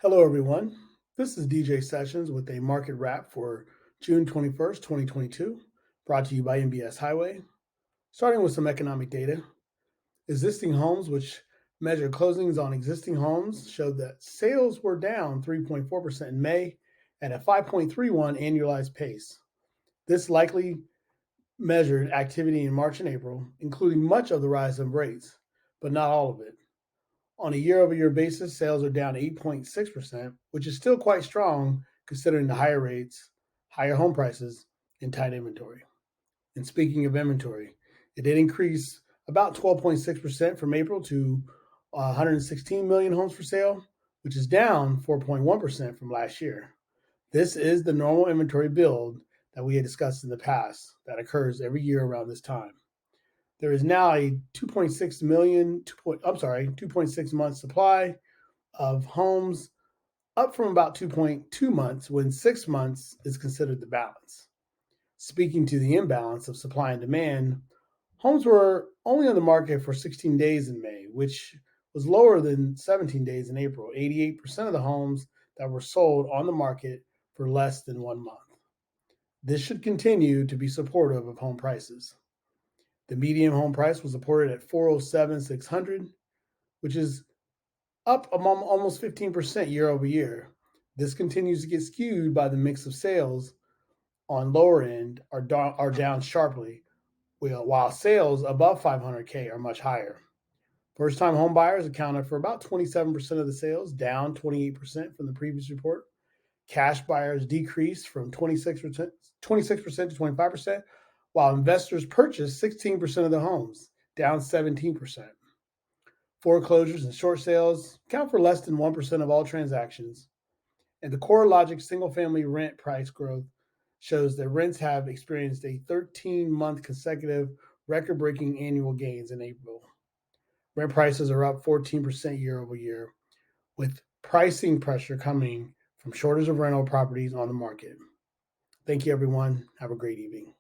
Hello, everyone. This is DJ Sessions with a market wrap for June 21st, 2022, brought to you by MBS Highway. Starting with some economic data, existing homes, which measure closings on existing homes, showed that sales were down 3.4% in May at a 5.31 annualized pace. This likely measured activity in March and April, including much of the rise in rates, but not all of it. On a year-over-year basis, sales are down 8.6%, which is still quite strong considering the higher rates, higher home prices, and tight inventory. And speaking of inventory, it did increase about 12.6% from April to 116 million homes for sale, which is down 4.1% from last year. This is the normal inventory build that we had discussed in the past that occurs every year around this time. There is now a 2.6 million, 2.6 month supply of homes, up from about 2.2 months when 6 months is considered the balance. Speaking to the imbalance of supply and demand, homes were only on the market for 16 days in May, which was lower than 17 days in April. 88% of the homes that were sold on the market for less than 1 month. This should continue to be supportive of home prices. The median home price was reported at 407,600, which is up almost 15% year over year. This continues to get skewed by the mix of sales on lower end are down sharply, while sales above 500K are much higher. First time home buyers accounted for about 27% of the sales, down 28% from the previous report. Cash buyers decreased from 26% to 25%, while investors purchased 16% of the homes, down 17%. Foreclosures and short sales account for less than 1% of all transactions. And the CoreLogic single family rent price growth shows that rents have experienced a 13-month consecutive record breaking annual gains in April. Rent prices are up 14% year over year, with pricing pressure coming from shortage of rental properties on the market. Thank you, everyone. Have a great evening.